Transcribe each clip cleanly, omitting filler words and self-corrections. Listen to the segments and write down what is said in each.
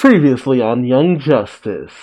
Previously on Young Justice,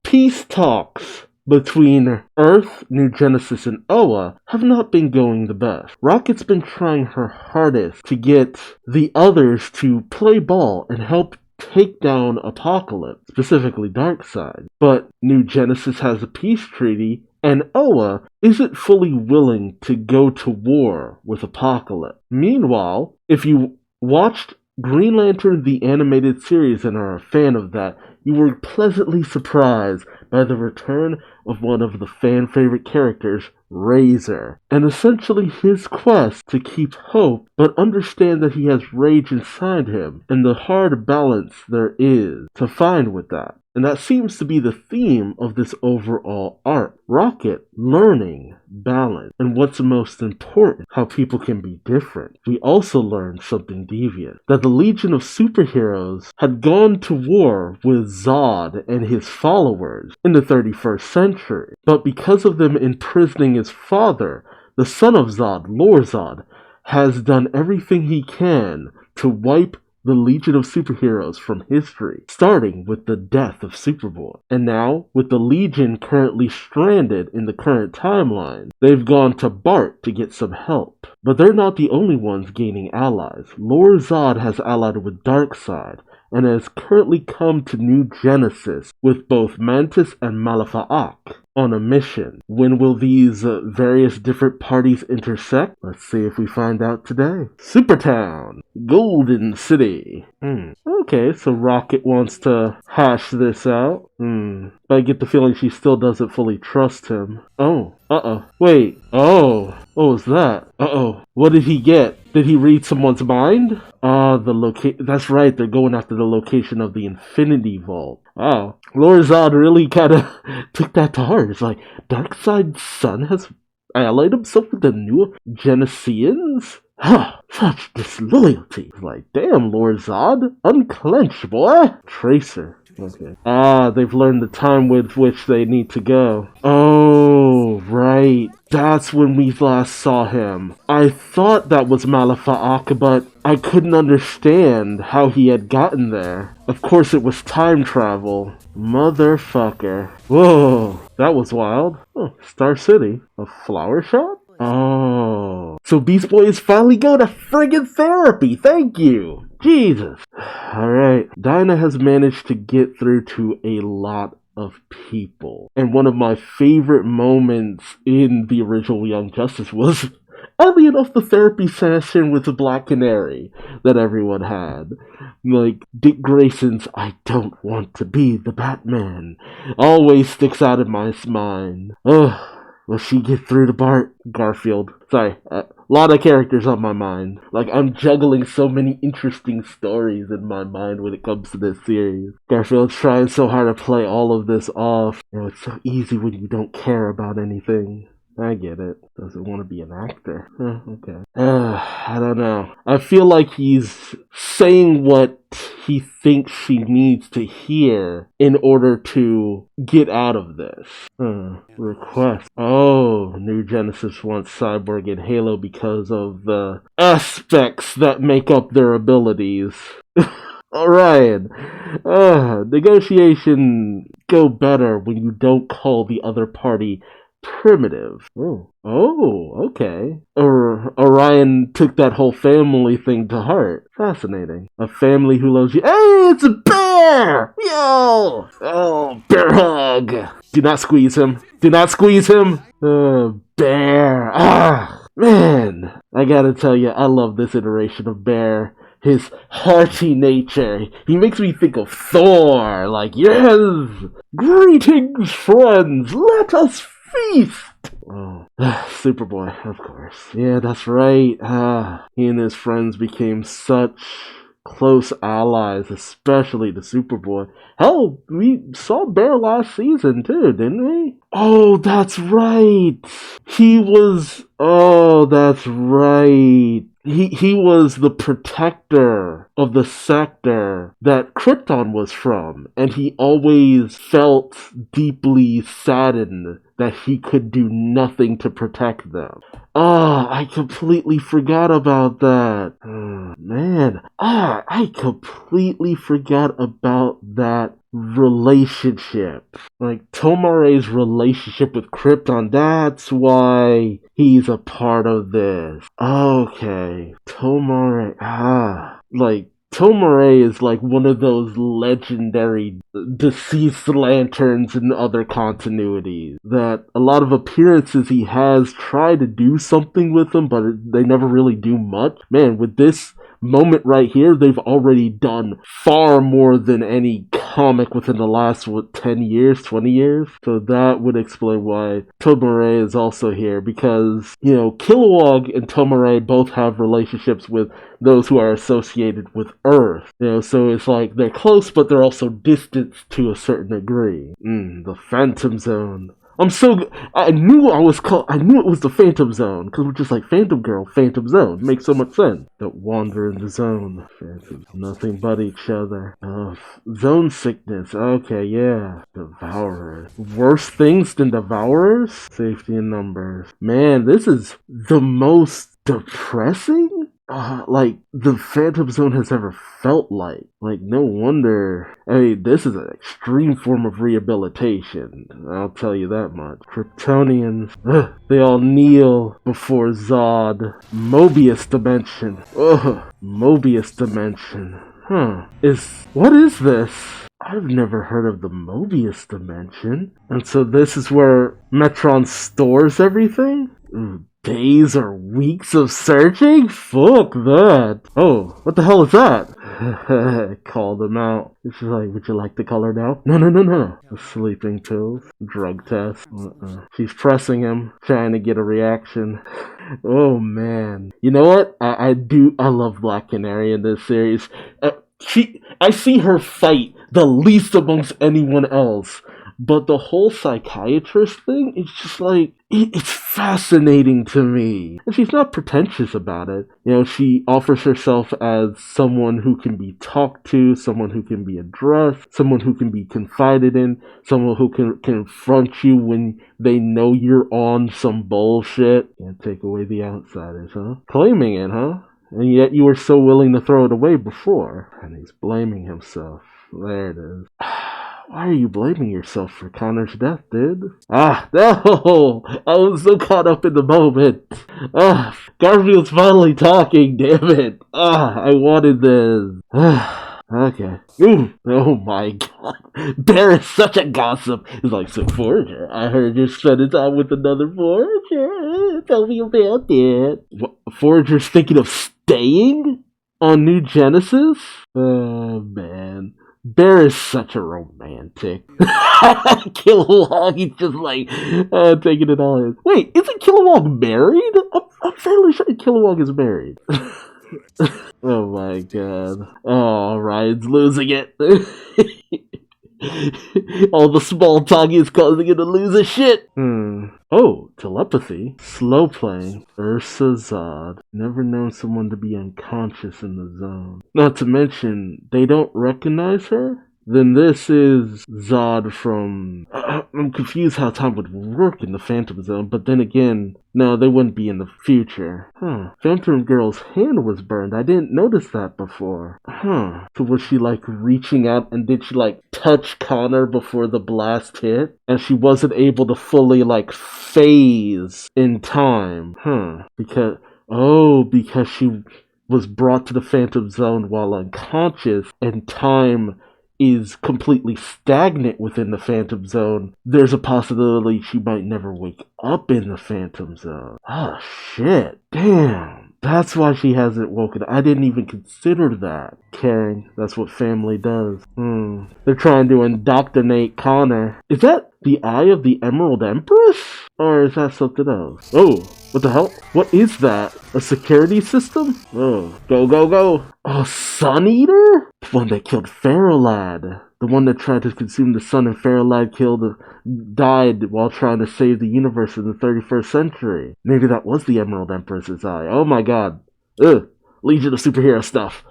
peace talks between Earth, New Genesis, and Oa have not been going the best. Rocket's been trying her hardest to get the others to play ball and help take down Apocalypse, specifically Darkseid. But New Genesis has a peace treaty, and Oa isn't fully willing to go to war with Apocalypse. Meanwhile, if you watched Green Lantern the animated series and are a fan of that, you were pleasantly surprised by the return of one of the fan favorite characters, Razor, and essentially his quest to keep hope but understand that he has rage inside him and the hard balance there is to find with that. And that seems to be the theme of this overall arc. Rocket learning balance and what's most important, how people can be different. We also learned something devious, that the Legion of Superheroes had gone to war with Zod and his followers in the 31st century. But because of them imprisoning his father, the son of Zod, Lord Zod, has done everything he can to wipe the Legion of Superheroes from history, starting with the death of Superboy. And now, with the Legion currently stranded in the current timeline, they've gone to Bart to get some help. But they're not the only ones gaining allies. Lord Zod has allied with Darkseid, and has currently come to New Genesis with both Mantis and Malafa'ak on a mission. When will these various different parties intersect? Let's see if we find out today. Supertown, Golden City. Okay, so Rocket wants to hash this out. But I get the feeling she still doesn't fully trust him. Oh, wait, what was that? What did he get? Did he read someone's mind? That's right, they're going after the location of the Infinity Vault. Wow, Lord Zod really kind of took that to heart. It's like, Darkseid's son has allied himself with the New Geneseans? Such disloyalty. It's like, damn, Lord Zod, unclench, boy. Tracer. Okay. They've learned the time with which they need to go. Oh, right. That's when we last saw him. I thought that was Malafa'ak, but I couldn't understand how he had gotten there. Of course it was time travel. Motherfucker. Whoa, that was wild. Oh, Star City. A flower shop? Oh. So Beast Boy is finally going to friggin' therapy. Thank you. Jesus. Alright. Dinah has managed to get through to a lot of people. And one of my favorite moments in the original Young Justice was, oddly enough, the therapy session with the Black Canary that everyone had. Like, Dick Grayson's "I don't want to be the Batman" always sticks out in my mind. Ugh. Will she get through to Bart? Garfield. Sorry, a lot of characters on my mind. Like, I'm juggling so many interesting stories in my mind when it comes to this series. Garfield's trying so hard to play all of this off. You know, it's so easy when you don't care about anything. I get it. Doesn't want to be an actor. Okay. I don't know. I feel like he's saying what he thinks she needs to hear in order to get out of this. Request. Oh, New Genesis wants Cyborg and Halo because of the aspects that make up their abilities. Alright. Negotiation go better when you don't call the other party primitive. Oh, okay. Orion took that whole family thing to heart. Fascinating. A family who loves you. Hey, it's a bear! Yo! Oh, bear hug! Do not squeeze him. Do not squeeze him! Bear. Man. I gotta tell you, I love this iteration of Bear. His hearty nature. He makes me think of Thor. Like, yes! Greetings, friends! Let us feast! Oh, Superboy, of course. Yeah, that's right. He and his friends became such close allies, especially the Superboy. Hell, we saw Bear last season too, didn't we? Oh, that's right. Oh, that's right. he was the protector of the sector that Krypton was from, and he always felt deeply saddened that he could do nothing to protect them. Ah, I completely forgot about that. Oh, man. I completely forgot about that relationship. Like, Tomare's relationship with Krypton, that's why he's a part of this. Okay. Tomare, like, Tomare is like one of those legendary deceased lanterns in other continuities. That a lot of appearances he has tried to do something with them, but they never really do much. Man, with this moment right here, they've already done far more than any comic within the last, 10 years, 20 years? So that would explain why Tomare is also here, because, Kilowog and Tomare both have relationships with those who are associated with Earth. So it's like they're close, but they're also distanced to a certain degree. The Phantom Zone. I knew it was the Phantom Zone, because we're just like Phantom Girl, Phantom Zone. Makes so much sense. Don't wander in the zone. Phantoms, nothing but each other. Zone sickness. Okay, yeah. Devourers. Worse things than Devourers? Safety in numbers. Man, this is the most depressing like the Phantom Zone has ever felt like. Like, no wonder. I mean, this is an extreme form of rehabilitation. I'll tell you that much. Kryptonians, they all kneel before Zod. Mobius Dimension. Mobius Dimension. What is this? I've never heard of the Mobius Dimension. And so this is where Metron stores everything? Days or weeks of searching? Fuck that. Oh, what the hell is that? Called him out. She's like, would you like the color now? No. The sleeping pills. Drug test. She's pressing him, trying to get a reaction. Oh, man. You know what? I love Black Canary in this series. I see her fight the least amongst anyone else. But the whole psychiatrist thing is just like, it's fascinating to me. And she's not pretentious about it. She offers herself as someone who can be talked to, someone who can be addressed, someone who can be confided in, someone who can confront you when they know you're on some bullshit. Can't take away the outsiders, huh? Claiming it, huh? And yet you were so willing to throw it away before. And he's blaming himself. There it is. Why are you blaming yourself for Connor's death, dude? No! I was so caught up in the moment. Garfield's finally talking, damn it. I wanted this. Okay. Ooh, oh my god. Bear is such a gossip. He's like, so Forager, I heard you're spending time with another Forager. Tell me about it. What, Forager's thinking of staying on New Genesis? Oh, man. Bear is such a romantic. Kilowog, he's just like, taking it all in. Wait, isn't Kilowog married? I'm fairly sure Kilowog is married. Oh my god. Oh, Ryan's losing it. All the small talk is causing him to lose his shit. Oh, telepathy. Slow playing. Ursa Zod. Never known someone to be unconscious in the zone. Not to mention, they don't recognize her? Then this is Zod from... I'm confused how time would work in the Phantom Zone, but then again, no, they wouldn't be in the future. Phantom Girl's hand was burned. I didn't notice that before. So was she like reaching out and did she like touch Connor before the blast hit? And she wasn't able to fully like phase in time. Because she was brought to the Phantom Zone while unconscious and time is completely stagnant within the Phantom Zone. There's a possibility she might never wake up in the Phantom Zone. Oh, shit. Damn. That's why she hasn't woken up. I didn't even consider that. Caring. That's what family does. They're trying to indoctrinate Connor. Is that the eye of the Emerald Empress? Or is that something else? Oh, what the hell? What is that? A security system? Oh, go. Oh, Sun Eater? The one that killed Farrowlad. The one that tried to consume the sun and Farrowlad died while trying to save the universe in the 31st century. Maybe that was the Emerald Empress's eye. Oh my god. Ugh, Legion of Superhero stuff.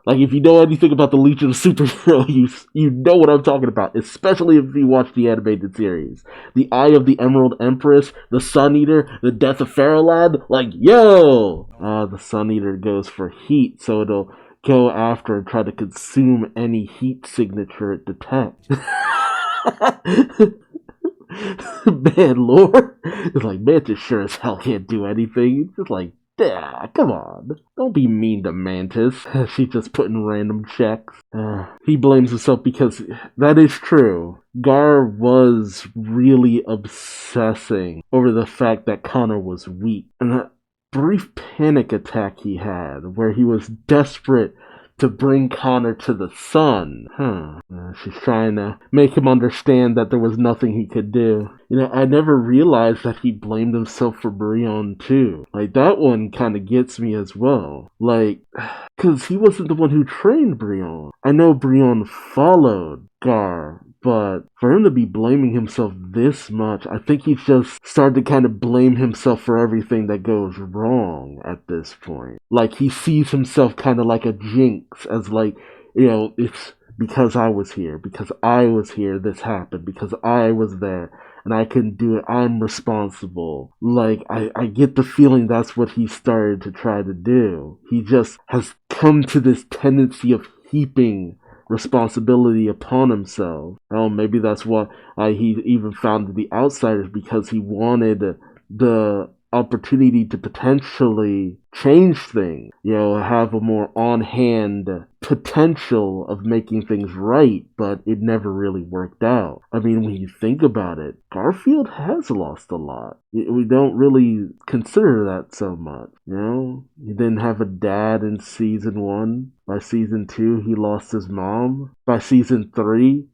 Like, if you know anything about the Legion of Superhero, you know what I'm talking about, especially if you watch the animated series. The Eye of the Emerald Empress, the Sun Eater, the Death of Pharaoh, like, yo! The Sun Eater goes for heat, so it'll go after and try to consume any heat signature it detects. Man, lore. It's like, Mantis sure as hell can't do anything. It's just like, yeah, come on. Don't be mean to Mantis. She's just putting random checks. He blames himself because that is true. Gar was really obsessing over the fact that Connor was weak. And that brief panic attack he had, where he was desperate to bring Connor to the sun. She's trying to make him understand that there was nothing he could do. You know, I never realized that he blamed himself for Brion too. Like, that one kind of gets me as well. Like, because he wasn't the one who trained Brion. I know Brion followed Gar, but for him to be blaming himself this much, I think he's just started to kind of blame himself for everything that goes wrong at this point. Like, he sees himself kind of like a jinx, as like, you know, it's because I was here, this happened, because I was there, and I couldn't do it, I'm responsible. Like, I get the feeling that's what he started to try to do. He just has come to this tendency of heaping responsibility upon himself. Oh, maybe that's why he even founded the Outsiders, because he wanted the opportunity to potentially change things, you know, have a more on-hand potential of making things right, but it never really worked out. I mean, when you think about it, Garfield has lost a lot. We don't really consider that so much, you know? He didn't have a dad in season 1. By season 2, he lost his mom. By season 3,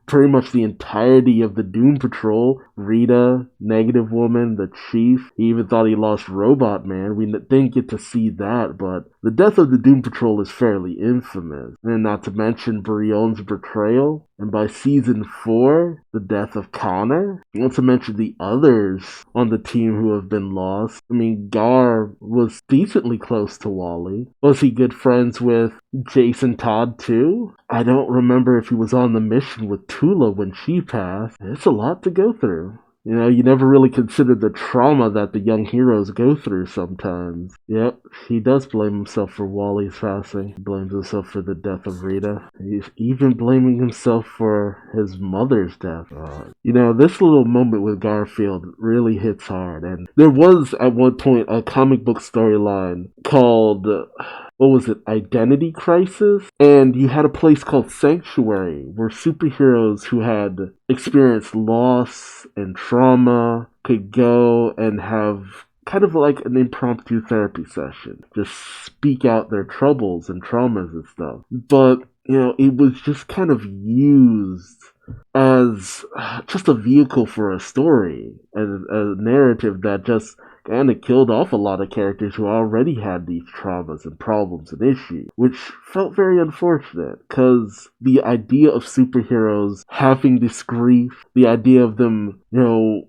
pretty much the entirety of the Doom Patrol, Rita, Negative Woman, the Chief. He even thought he lost Robot Man. We didn't get to see that, but the death of the Doom Patrol is fairly infamous. And not to mention Brion's betrayal. And by season 4, the death of Connor. Not to mention the others on the team who have been lost. I mean, Gar was decently close to Wally. Was he good friends with Jason Todd too? I don't remember if he was on the mission with Tula when she passed. It's a lot to go through. You know, you never really consider the trauma that the young heroes go through sometimes. Yep, he does blame himself for Wally's passing. He blames himself for the death of Rita. He's even blaming himself for his mother's death. You know, this little moment with Garfield really hits hard. And there was, at one point, a comic book storyline called... what was it, Identity Crisis? And you had a place called Sanctuary, where superheroes who had experienced loss and trauma could go and have kind of like an impromptu therapy session. Just speak out their troubles and traumas and stuff. But, you know, it was just kind of used as just a vehicle for a story, and a narrative that just kind of killed off a lot of characters who already had these traumas and problems and issues, which felt very unfortunate, because the idea of superheroes having this grief, the idea of them, you know,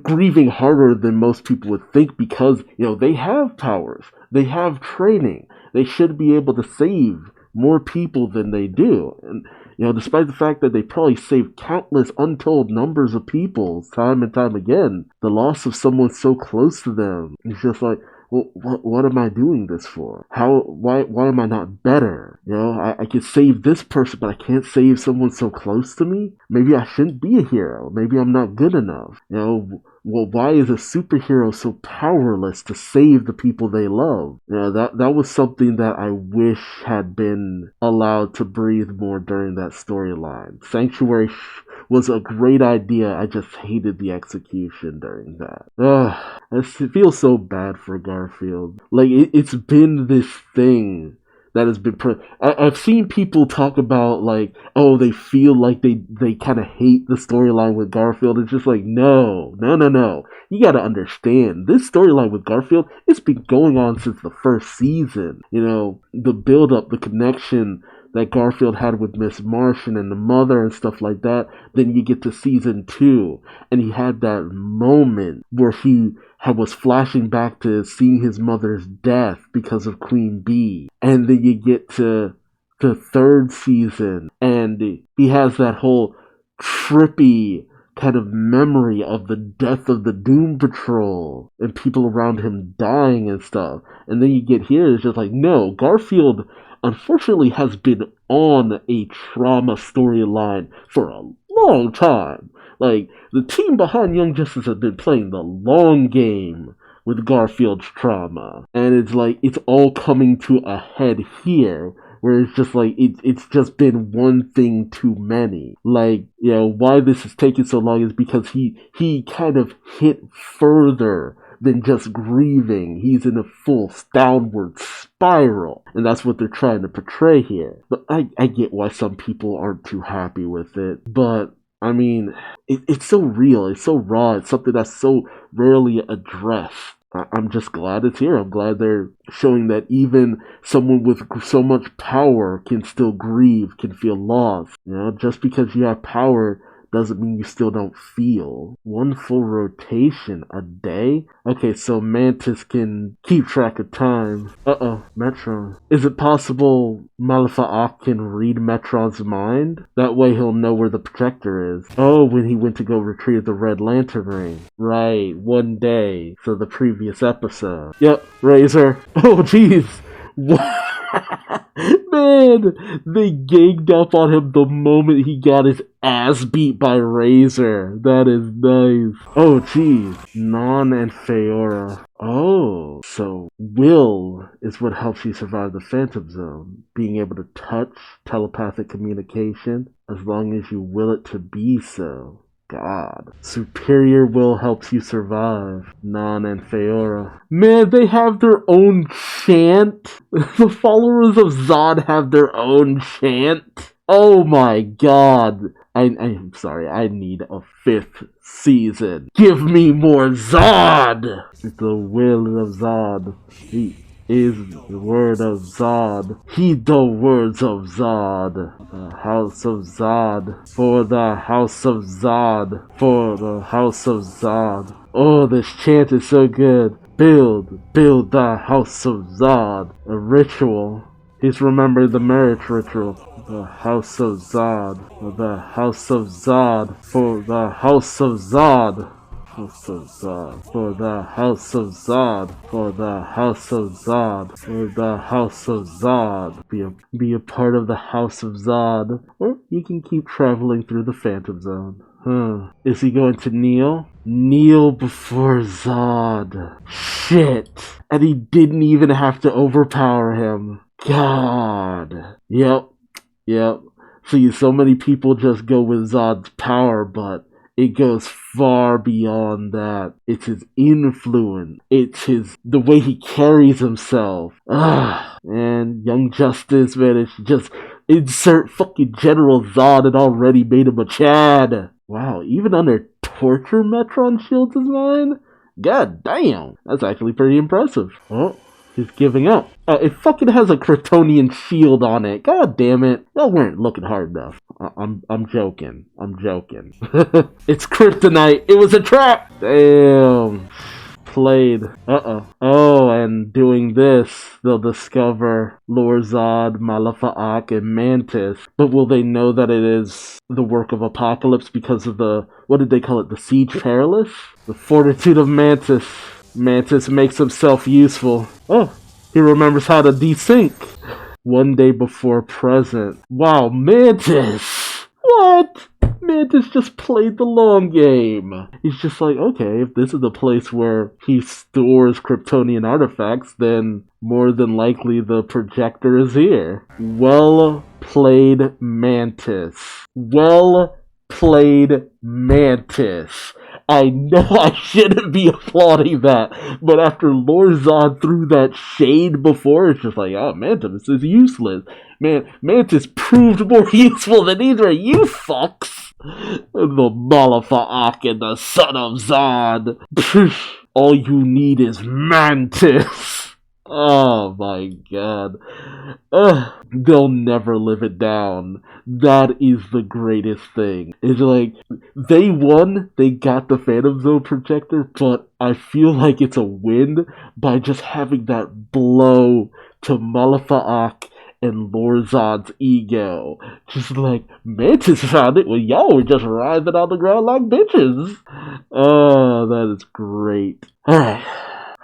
grieving harder than most people would think, because, you know, they have powers, they have training, they should be able to save more people than they do. And, you know, despite the fact that they probably saved countless untold numbers of people time and time again, the loss of someone so close to them is just like, well, what am I doing this for? Why am I not better? You know, I could save this person, but I can't save someone so close to me? Maybe I shouldn't be a hero. Maybe I'm not good enough. You know, well, why is a superhero so powerless to save the people they love? You know, that was something that I wish had been allowed to breathe more during that storyline. Sanctuary was a great idea. I just hated the execution during that. I feel so bad for Garfield. Like, it's been this thing that has been... I've seen people talk about, like, oh, they feel like they kind of hate the storyline with Garfield. It's just like, no. You gotta understand, this storyline with Garfield, it's been going on since the first season. You know, the build-up, the connection that Garfield had with Miss Martian and the mother and stuff like that. Then you get to season 2, and he had that moment where he was flashing back to seeing his mother's death because of Queen Bee. And then you get to the 3rd season, and he has that whole trippy kind of memory of the death of the Doom Patrol and people around him dying and stuff. And then you get here, it's just like, no, Garfield unfortunately has been on a trauma storyline for a long time. Like, the team behind Young Justice has been playing the long game with Garfield's trauma. And it's like, it's all coming to a head here, where it's just like, it's just been one thing too many. Like, you know, why this is taking so long is because he kind of hit further than just grieving. He's in a full downward spiral. And that's what they're trying to portray here. But I get why some people aren't too happy with it. But, I mean, it's so real. It's so raw. It's something that's so rarely addressed. I'm just glad it's here. I'm glad they're showing that even someone with so much power can still grieve, can feel lost. You know, just because you have power doesn't mean you still don't feel. One full rotation a day? Okay, so Mantis can keep track of time. Metron. Is it possible Malafa'ak can read Metron's mind? That way he'll know where the projector is. Oh, when he went to go retrieve the Red Lantern ring. Right, one day. So the previous episode. Yep, Razor. Oh, jeez. What? Man, they ganged up on him the moment he got his ass beat by Razor. That is nice. Oh, geez. Non and Feora. Oh, so will is what helps you survive the Phantom Zone. Being able to touch, telepathic communication, as long as you will it to be so. God. Superior will helps you survive. Non and Feora. Man, they have their own chant. The followers of Zod have their own chant. Oh my god. I'm sorry, I need a 5th season. Give me more Zod! The will of Zod. He is the word of Zod. Heed the words of Zod. The house of Zod. For the house of Zod. For the house of Zod. Oh, this chant is so good. Build the house of Zod. A ritual. He's remembered the marriage ritual. The house of Zod. For the house of Zod. For the house of Zod. House of Zod. For the house of Zod. For the house of Zod. For the house of Zod. Be a part of the house of Zod. Or you can keep traveling through the Phantom Zone. Is he going to kneel? Kneel before Zod. Shit. And he didn't even have to overpower him. God. Yep. See, so many people just go with Zod's power, but it goes far beyond that. It's his influence. It's the way he carries himself. And Young Justice managed to just insert fucking General Zod and already made him a Chad. Wow, even under torture Metron shields his mind? God damn, that's actually pretty impressive. Oh, he's giving up. It fucking has a Kryptonian shield on it. God damn it. Y'all weren't looking hard enough. I'm joking. It's kryptonite. It was a trap. Damn. Played. Oh, and doing this, they'll discover Lord Zod, Malafa'ak, and Mantis. But will they know that it is the work of Apocalypse because of the, what did they call it, the Siege Perilous? The fortitude of Mantis. Mantis makes himself useful. Oh, he remembers how to desync. One day before present. Wow, Mantis! What? Mantis just played the long game. He's just like, okay, if this is the place where he stores Kryptonian artifacts, then more than likely the projector is here. Well played, Mantis. Well played, Mantis. I know I shouldn't be applauding that, but after Lord Zod threw that shade before, it's just like, oh, Mantis is useless. Man, Mantis proved more useful than either of you fucks. The Malafa'ak and the son of Zod. All you need is Mantis. Oh my god. They'll never live it down. That is the greatest thing. It's like, they won, they got the Phantom Zone projector, but I feel like it's a win by just having that blow to Malifaux and Lord Zod's ego. Just like, Mantis found it when y'all were just writhing on the ground like bitches. Oh, that is great. Alright.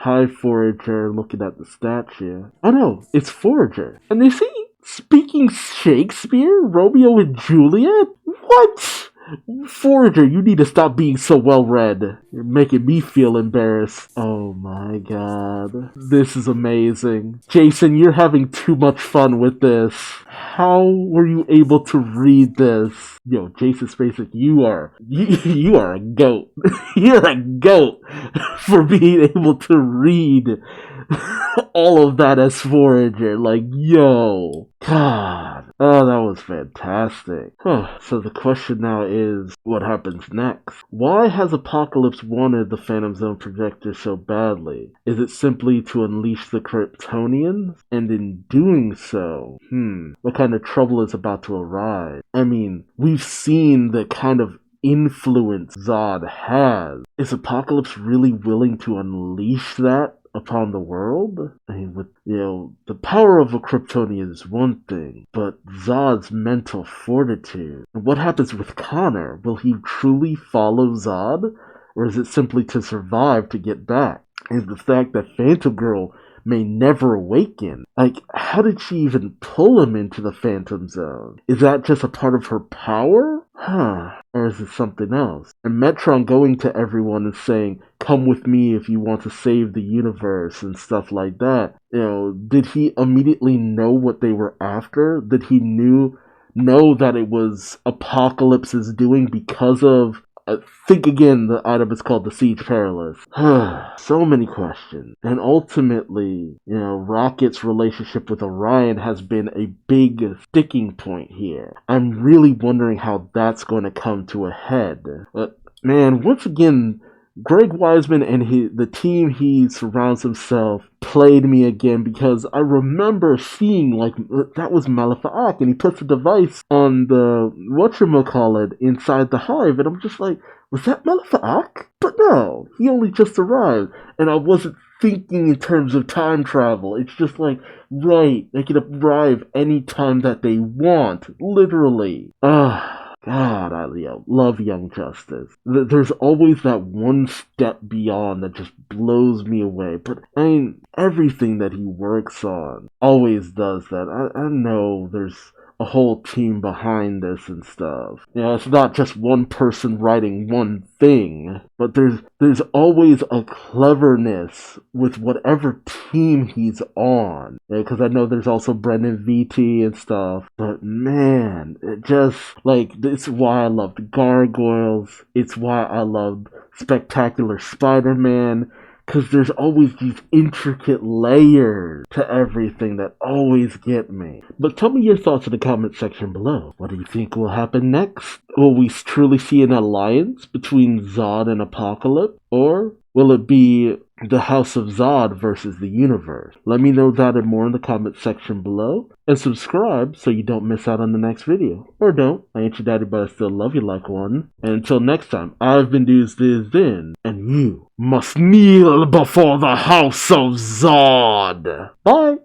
Hi, Forager, looking at the statue. Oh no, it's Forager. And is he speaking Shakespeare? Romeo and Juliet? What? Forager, you need to stop being so well read. You're making me feel embarrassed. Oh my god. This is amazing. Jason, you're having too much fun with this. How were you able to read this? Yo, Jason Spacek, you are a goat. You're a goat for being able to read all of that as Forager. Like, yo. God. Oh, that was fantastic. So the question now is, what happens next? Why has Apocalypse wanted the Phantom Zone projector so badly? Is it simply to unleash the Kryptonians? And in doing so, what kind of trouble is about to arise? I mean, we've seen the kind of influence Zod has. Is Apocalypse really willing to unleash that upon the world? I mean, with, the power of a Kryptonian is one thing, but Zod's mental fortitude. And what happens with Connor? Will he truly follow Zod? Or is it simply to survive to get back? And the fact that Phantom Girl may never awaken. Like, how did she even pull him into the Phantom Zone? Is that just a part of her power? Or is it something else? And Metron going to everyone and saying, come with me if you want to save the universe and stuff like that. Did he immediately know what they were after? Did he know that it was Apocalypse's doing because of... think again, the item is called the Siege Perilous. So many questions. And ultimately, Rocket's relationship with Orion has been a big sticking point here. I'm really wondering how that's going to come to a head. But, man, once again, Greg Wiseman and the team he surrounds himself played me again, because I remember seeing, like, that was Malifaux, and he puts a device on the whatchamacallit inside the hive, and I'm just like, was that Malifaux? But no, he only just arrived, and I wasn't thinking in terms of time travel. It's just like, right, they can arrive anytime that they want, literally. God, I love Young Justice. There's always that one step beyond that just blows me away. But, I mean, everything that he works on always does that. I know there's a whole team behind this and stuff. It's not just one person writing one thing, but there's always a cleverness with whatever team he's on. Because I know there's also Brendan VT and stuff, but man, it just, like, it's why I loved Gargoyles, it's why I loved Spectacular Spider-Man, because there's always these intricate layers to everything that always get me. But tell me your thoughts in the comment section below. What do you think will happen next? Will we truly see an alliance between Zod and Apocalypse? Or will it be the House of Zod versus the universe? Let me know that and more in the comment section below. And subscribe so you don't miss out on the next video. Or don't. I ain't your daddy, but I still love you like one. And until next time, I've been Duuz-Diz-Din, and you must kneel before the House of Zod. Bye!